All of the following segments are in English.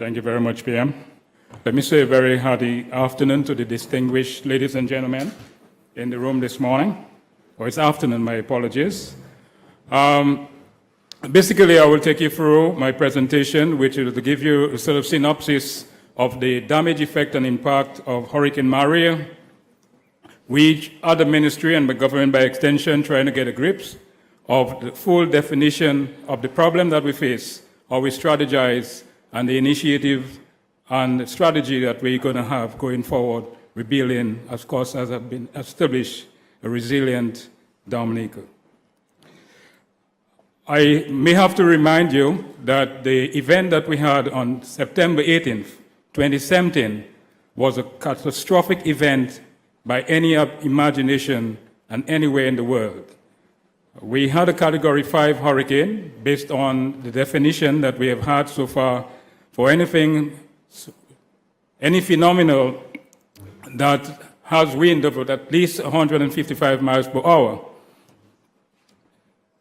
Thank you very much, PM. Let me say a very hearty afternoon to the distinguished ladies and gentlemen in the room this morning. Or it's afternoon, my apologies. Basically, I will take you through my presentation, which is to give you a sort of synopsis of the damage, effect, and impact of Hurricane Maria, which other ministry and the government by extension trying to get a grip of the full definition of the problem that we face, how we strategize, and the initiative and the strategy that we're going to have going forward, rebuilding, of course, as have been established, a resilient Dominica. I may have to remind you that the event that we had on September 18th, 2017, was a catastrophic event by any imagination and anywhere in the world. We had a Category 5 hurricane based on the definition that we have had so far for anything, any phenomenal that has wind of at least 155 miles per hour.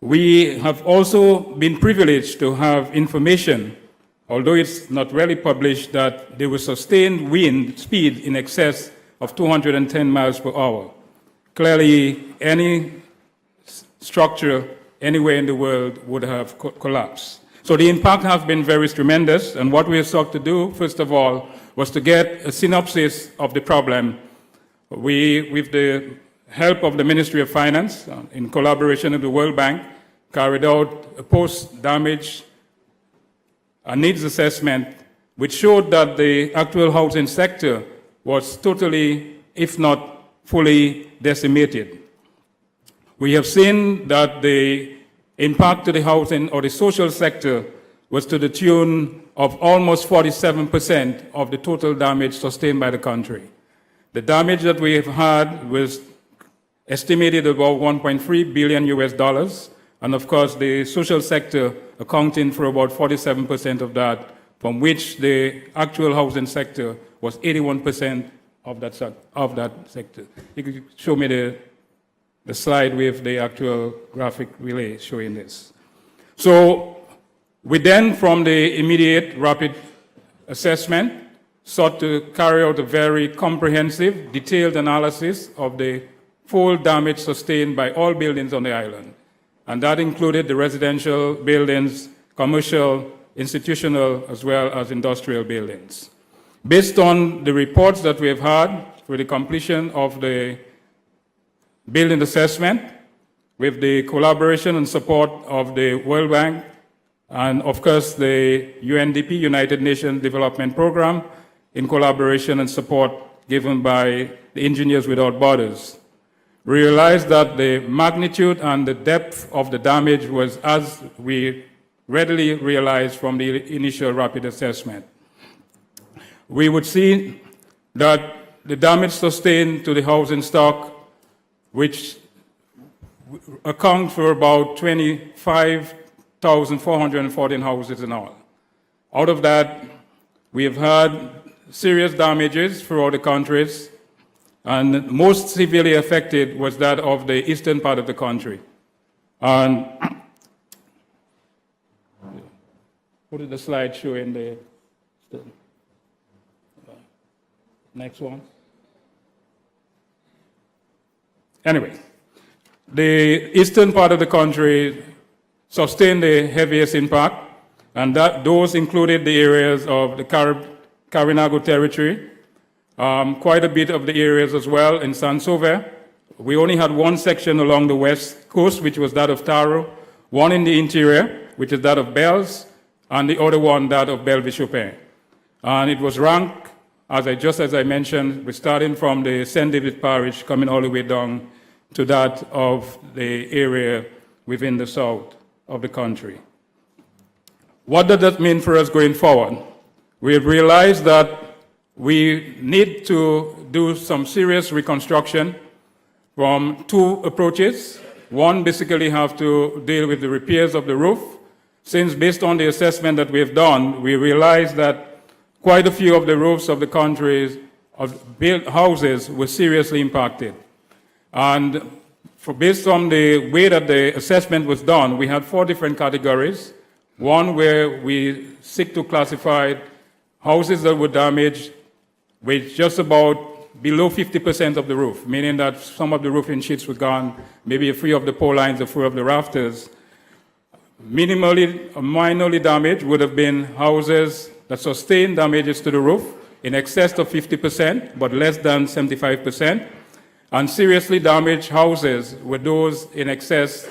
We have also been privileged to have information, although it's not really published, that there was sustained wind speed in excess of 210 miles per hour. Clearly, any structure anywhere in the world would have collapsed. So the impact has been very tremendous, and what we sought to do, first of all, was to get a synopsis of the problem. We, with the help of the Ministry of Finance, in collaboration with the World Bank, carried out a post-damage and needs assessment, which showed that the actual housing sector was totally, if not fully, decimated. We have seen that the impact to the housing or the social sector was to the tune of almost 47% of the total damage sustained by the country. The damage that we have had was estimated about $1.3 billion US, and of course the social sector accounting for about 47% of that, from which the actual housing sector was 81% of that sector. You could show me the slide with the actual graphic relay showing this. So we then, from the immediate rapid assessment, sought to carry out a very comprehensive, detailed analysis of the full damage sustained by all buildings on the island. And that included the residential buildings, commercial, institutional, as well as industrial buildings. Based on the reports that we have had for the completion of the building assessment, with the collaboration and support of the World Bank, and of course the UNDP, United Nations Development Program, in collaboration and support given by the Engineers Without Borders. We realized that the magnitude and the depth of the damage was as we readily realized from the initial rapid assessment. We would see that the damage sustained to the housing stock, which account for about 25,414 houses in all. Out of that, we have had serious damages throughout the countries, and most severely affected was that of the eastern part of the country. And what is the slide showing the next one? Anyway, the eastern part of the country sustained the heaviest impact, and those included the areas of the Carinago territory, quite a bit of the areas as well in San Sauve. We only had one section along the west coast, which was that of Taro, one in the interior, which is that of Bells, and the other one, that of Belvis-Chopin. And it was ranked, as I mentioned, we're starting from the St. David Parish, coming all the way down to that of the area within the south of the country. What does that mean for us going forward? We have realized that we need to do some serious reconstruction from two approaches. One, basically have to deal with the repairs of the roof, since based on the assessment that we have done, we realized that quite a few of the roofs of the country's built houses were seriously impacted. And based on the way that the assessment was done, we had 4 different categories. One where we seek to classify houses that were damaged with just about below 50% of the roof, meaning that some of the roofing sheets were gone, maybe a few of the pole lines, a few of the rafters. Minimally or minorly damaged would have been houses that sustained damages to the roof in excess of 50%, but less than 75%. And seriously damaged houses were those in excess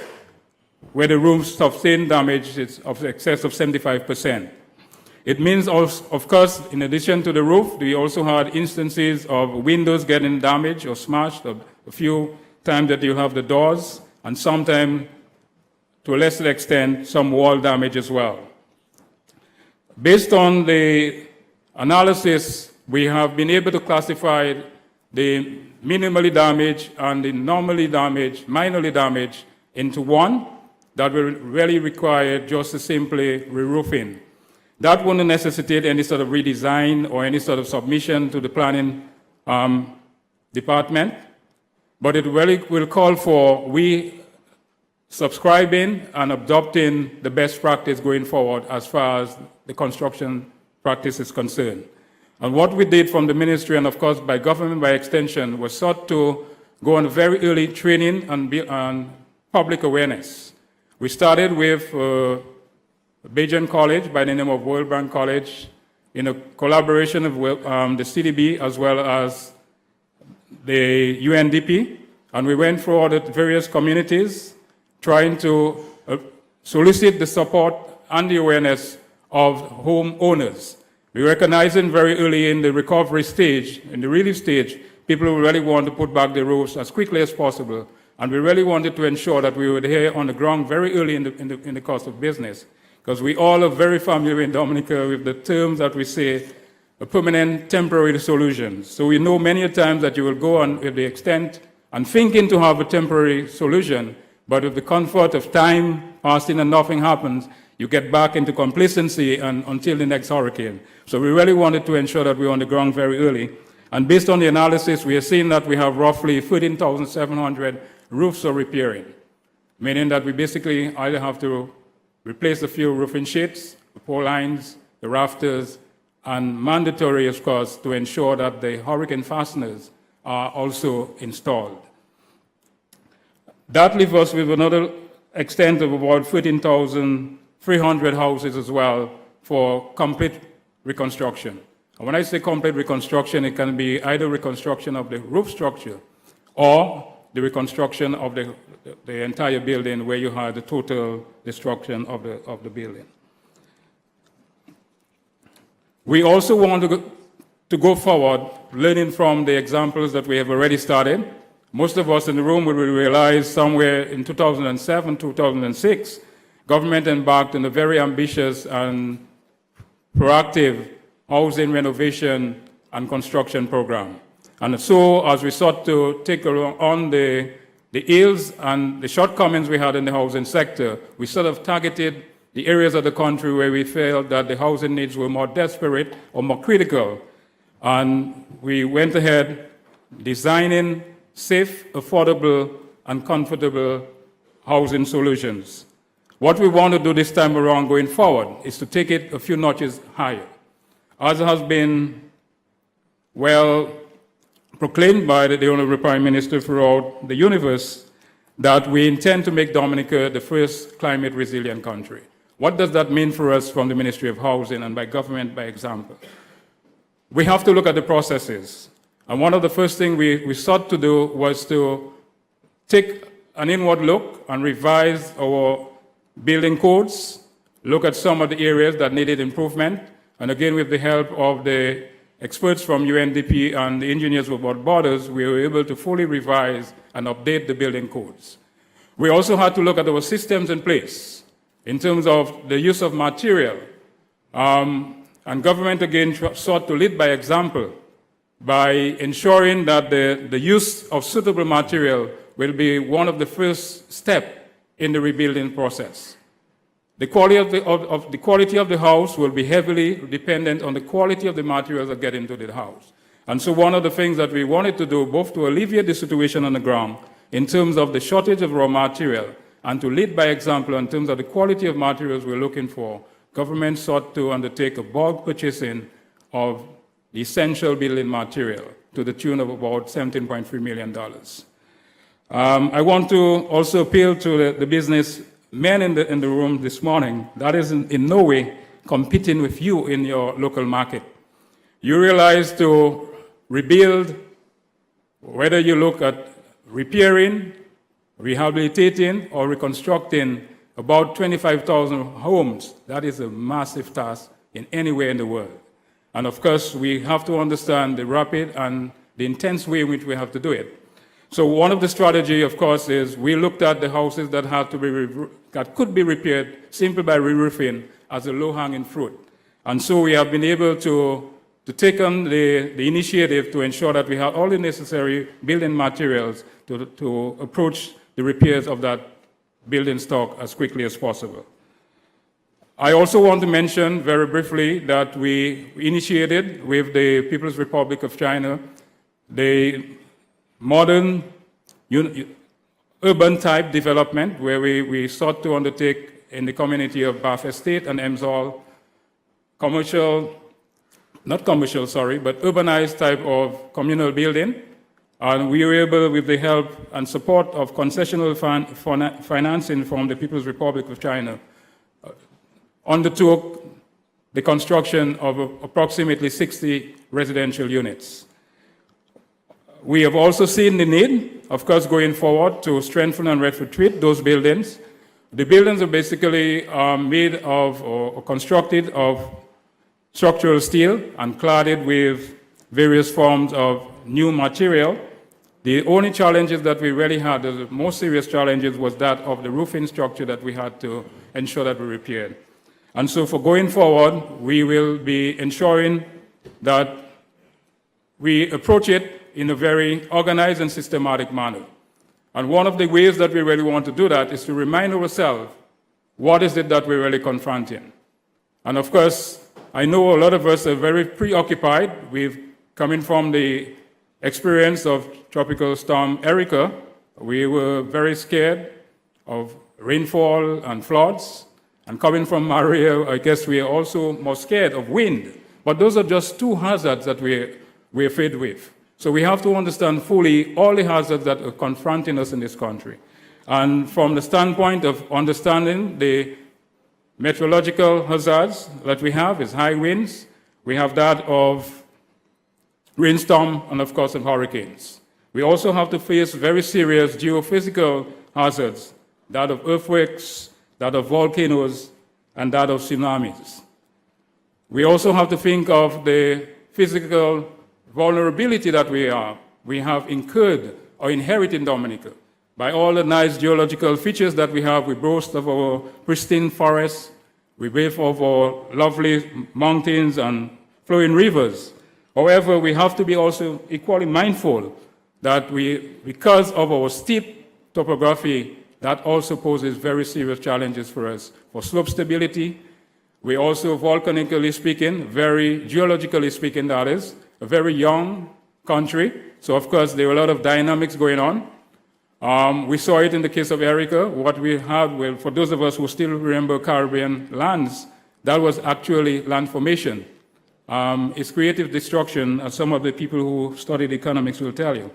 where the roofs sustained damage of excess of 75%. It means, of course, in addition to the roof, we also had instances of windows getting damaged or smashed, a few times that you have the doors, and sometimes, to a lesser extent, some wall damage as well. Based on the analysis, we have been able to classify the minimally damaged and the minorly damaged into one that will really require just a simply re-roofing. That wouldn't necessitate any sort of redesign or any sort of submission to the planning department, but it really will call for we subscribing and adopting the best practice going forward as far as the construction practice is concerned. And what we did from the ministry and, of course, by government by extension was sought to go on very early training and public awareness. We started with Bajan College by the name of World Bank College in a collaboration of the CDB as well as the UNDP. And we went through all the various communities trying to solicit the support and the awareness of homeowners. We recognizing very early in the recovery stage, in the relief stage, people who really want to put back the roofs as quickly as possible. And we really wanted to ensure that we were here on the ground very early in the course of business. Because we all are very familiar in Dominica with the terms that we say, a permanent temporary solution. So we know many a times that you will go on with the extent and thinking to have a temporary solution, but with the comfort of time passing and nothing happens, you get back into complacency and until the next hurricane. So we really wanted to ensure that we were on the ground very early. And based on the analysis, we are seeing that we have roughly 13,700 roofs are repairing, meaning that we basically either have to replace a few roofing sheets, the pole lines, the rafters, and mandatory, of course, to ensure that the hurricane fasteners are also installed. That leaves us with another extent of about 13,300 houses as well for complete reconstruction. And when I say complete reconstruction, it can be either reconstruction of the roof structure or the reconstruction of the entire building where you had the total destruction of the building. We also want to go forward, learning from the examples that we have already started. Most of us in the room will realize somewhere in 2007, 2006, government embarked on a very ambitious and proactive housing renovation and construction program. And so, as we sought to take on the ills and the shortcomings we had in the housing sector, we sort of targeted the areas of the country where we felt that the housing needs were more desperate or more critical. And we went ahead designing safe, affordable, and comfortable housing solutions. What we want to do this time around going forward is to take it a few notches higher. As has been well proclaimed by the Honorable Prime Minister throughout the universe, that we intend to make Dominica the first climate resilient country. What does that mean for us from the Ministry of Housing and by government by example? We have to look at the processes. And one of the first things we sought to do was to take an inward look and revise our building codes, look at some of the areas that needed improvement, and again, with the help of the experts from UNDP and the engineers without borders, we were able to fully revise and update the building codes. We also had to look at our systems in place in terms of the use of material. And government, again, sought to lead by example by ensuring that the use of suitable material will be one of the first steps in the rebuilding process. The quality of the house will be heavily dependent on the quality of the materials that get into the house. And so one of the things that we wanted to do, both to alleviate the situation on the ground in terms of the shortage of raw material and to lead by example in terms of the quality of materials we're looking for, government sought to undertake a bulk purchasing of the essential building material to the tune of about $17.3 million. I want to also appeal to the business men in the room this morning. That is in no way competing with you in your local market. You realize to rebuild, whether you look at repairing, rehabilitating, or reconstructing about 25,000 homes, that is a massive task in anywhere in the world. And of course, we have to understand the rapid and the intense way in which we have to do it. So one of the strategy, of course, is we looked at the houses that that could be repaired simply by re-roofing as a low-hanging fruit. And so we have been able to take on the initiative to ensure that we have all the necessary building materials to approach the repairs of that building stock as quickly as possible. I also want to mention very briefly that we initiated with the People's Republic of China the modern urban type development where we sought to undertake in the community of Bath Estate and Emsall urbanized type of communal building. And we were able, with the help and support of concessional financing from the People's Republic of China, undertook the construction of approximately 60 residential units. We have also seen the need, of course, going forward to strengthen and retrofit those buildings. The buildings are basically made of or constructed of structural steel and cladded with various forms of new material. The only challenges that we really had, the most serious challenges, was that of the roofing structure that we had to ensure that we repaired. And so for going forward, we will be ensuring that we approach it in a very organized and systematic manner. And one of the ways that we really want to do that is to remind ourselves, what is it that we're really confronting? And of course, I know a lot of us are very preoccupied with coming from the experience of Tropical Storm Erica. We were very scared of rainfall and floods. And coming from Maria, I guess we are also more scared of wind. But those are just two hazards that we're faced with. So we have to understand fully all the hazards that are confronting us in this country. And from the standpoint of understanding the meteorological hazards that we have is high winds. We have that of rainstorm and, of course, of hurricanes. We also have to face very serious geophysical hazards, that of earthquakes, that of volcanoes, and that of tsunamis. We also have to think of the physical vulnerability that we have incurred or inherited in Dominica. By all the nice geological features that we have, we boast of our pristine forests, we boast of our lovely mountains and flowing rivers. However, we have to be also equally mindful that because of our steep topography, that also poses very serious challenges for us. For slope stability, we also, volcanically speaking, very geologically speaking, that is, a very young country. So, of course, there are a lot of dynamics going on. We saw it in the case of Erica. What we had, well, for those of us who still remember Caribbean lands, that was actually land formation. It's creative destruction, as some of the people who studied economics will tell you.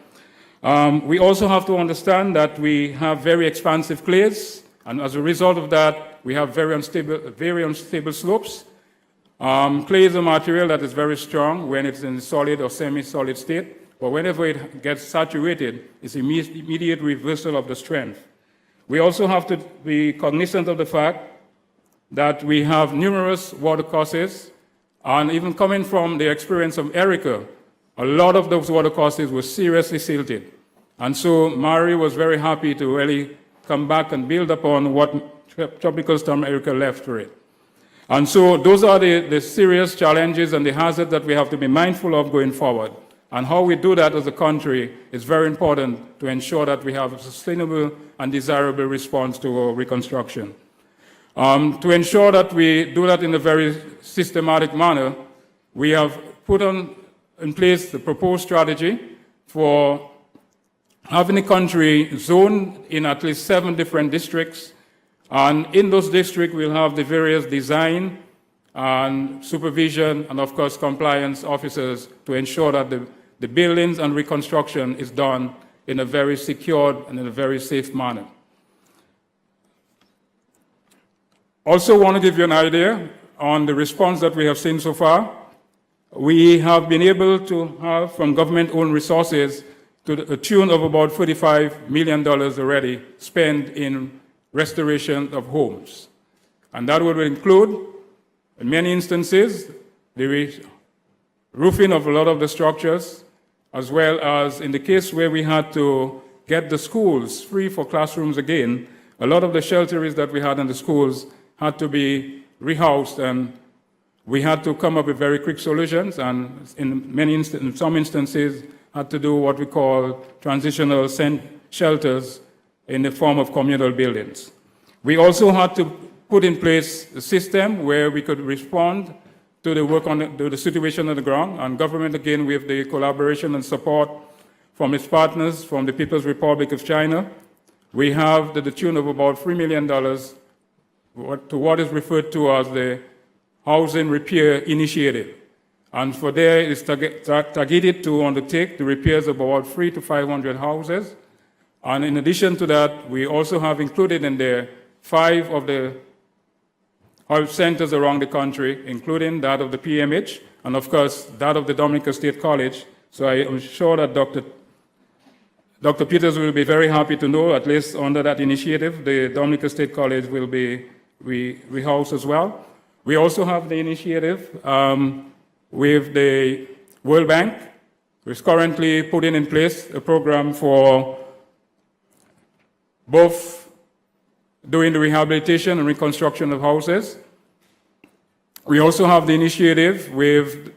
We also have to understand that we have very expansive clays, and as a result of that, we have very unstable slopes. Clay is a material that is very strong when it's in solid or semi-solid state, but whenever it gets saturated, it's immediate reversal of the strength. We also have to be cognizant of the fact that we have numerous watercourses, and even coming from the experience of Erica, a lot of those watercourses were seriously silted. And so Mari was very happy to really come back and build upon what Tropical Storm Erica left for it. And so those are the serious challenges and the hazards that we have to be mindful of going forward. And how we do that as a country is very important to ensure that we have a sustainable and desirable response to our reconstruction. To ensure that we do that in a very systematic manner, we have put in place the proposed strategy for having the country zoned in at least 7 different districts. And in those districts, we'll have the various design and supervision, and of course compliance officers to ensure that the buildings and reconstruction is done in a very secured and in a very safe manner. Also want to give you an idea on the response that we have seen so far. We have been able to have from government-owned resources to the tune of about $45 million already spent in restoration of homes. And that would include, in many instances, the roofing of a lot of the structures, as well as in the case where we had to get the schools free for classrooms again, a lot of the shelters that we had in the schools had to be rehoused, and we had to come up with very quick solutions, and in some instances had to do what we call transitional shelters in the form of communal buildings. We also had to put in place a system where we could respond to the situation on the ground, and government, again, with the collaboration and support from its partners, from the People's Republic of China, we have to the tune of about $3 million to what is referred to as the Housing Repair Initiative. And for there, it's targeted to undertake the repairs of about 300 to 500 houses. And in addition to that, we also have included in there 5 of the health centers around the country, including that of the PMH, and of course, that of the Dominica State College. So I am sure that Dr. Peters will be very happy to know, at least under that initiative, the Dominica State College will be rehoused as well. We also have the initiative with the World Bank, which is currently putting in place a program for both doing the rehabilitation and reconstruction of houses. We also have the initiative with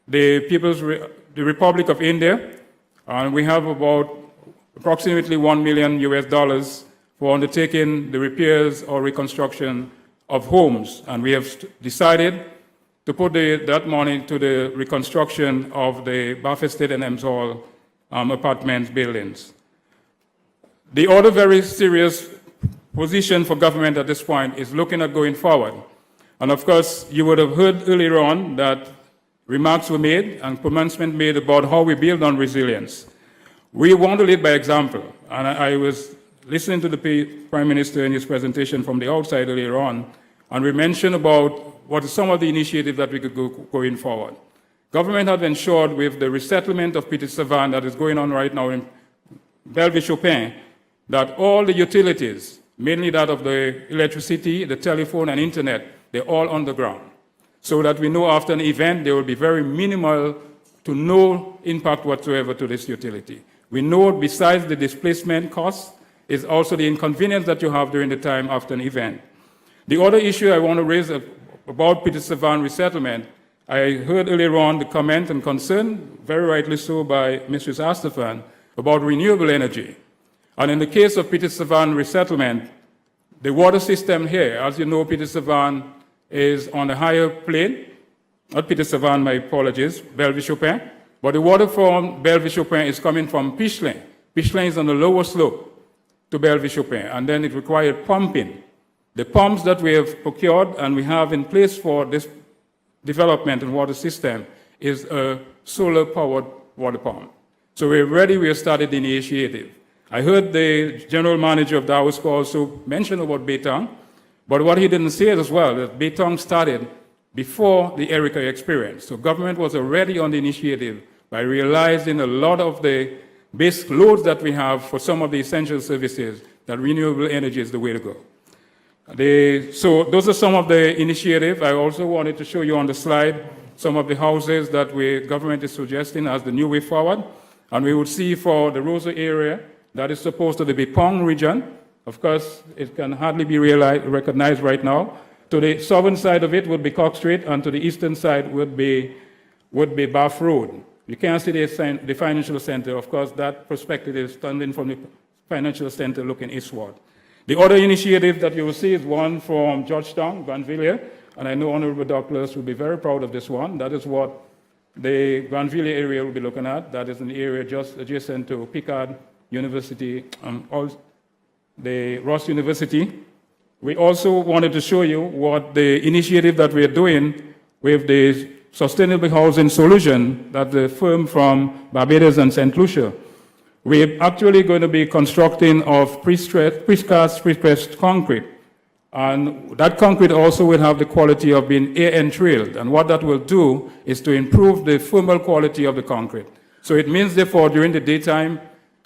the Republic of India, and we have about approximately $1 million for undertaking the repairs or reconstruction of homes, and we have decided to put that money to the reconstruction of the Bath Estate and Ems Hall apartment buildings. The other very serious position for government at this point is looking at going forward. And of course, you would have heard earlier on that remarks were made and pronouncement made about how we build on resilience. We want to lead by example, and I was listening to the Prime Minister in his presentation from the outside earlier on, and we mentioned about what are some of the initiatives that we could go going forward. Government have ensured with the resettlement of Petit Savan that is going on right now in Belleville-Chopin, that all the utilities, mainly that of the electricity, the telephone, and internet, they're all underground, so that we know after an event there will be very minimal to no impact whatsoever to this utility. We know besides the displacement costs is also the inconvenience that you have during the time after an event. The other issue I want to raise about Petit Savan resettlement, I heard earlier on the comment and concern, very rightly so, by Mrs. Astafan about renewable energy. And in the case of Petit Savan resettlement, the water system here, as you know, Petit Savan is on a higher plane, not Petit Savan, my apologies, Belleville-Chopin, but the water from Belleville-Chopin is coming from Pichelin. Pichelin is on the lower slope to Belleville-Chopin, and then it required pumping. The pumps that we have procured and we have in place for this development and water system is a solar-powered water pump. So we're ready, we have started the initiative. I heard the general manager of Daosco also mention about Betong, but what he didn't say as well, that Betong started before the Erica experience. So government was already on the initiative by realizing a lot of the basic loads that we have for some of the essential services, that renewable energy is the way to go. So those are some of the initiatives. I also wanted to show you on the slide some of the houses that government is suggesting as the new way forward. And we would see for the Rosa area, that is supposed to be the Pong region. Of course, it can hardly be recognized right now. To the southern side of it would be Cox Street, and to the eastern side would be Bath Road. You can't see the financial center. Of course, that perspective is standing from the financial center looking eastward. The other initiative that you will see is one from Georgetown, Granville, and I know Honorable Douglas will be very proud of this one. That is what the Granville area will be looking at. That is an area just adjacent to Picard University, the Ross University, We also wanted to show you what the initiative that we're doing with the sustainable housing solution that the firm from Barbados and St. Lucia. We're actually going to be constructing of precast prepressed concrete. And that concrete also will have the quality of being air entrailed. And what that will do is to improve the thermal quality of the concrete. So it means, therefore, during the daytime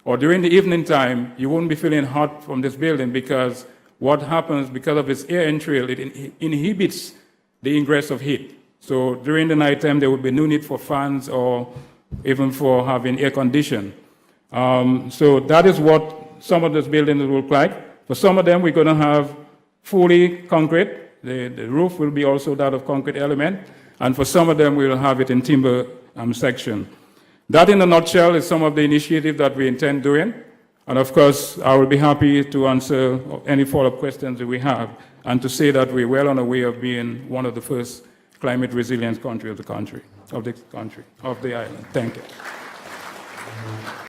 or during the evening time, you won't be feeling hot from this building, because what happens because of its air entrail, it inhibits the ingress of heat. So during the nighttime, there will be no need for fans or even for having air conditioning. So that is what some of those buildings will look like. For some of them, we're going to have fully concrete. The roof will be also that of concrete element. And for some of them, we'll have it in timber section. That, in a nutshell, is some of the initiative that we intend doing. And of course, I will be happy to answer any follow-up questions that we have, and to say that we're well on our way of being one of the first climate resilient country of the island. Thank you.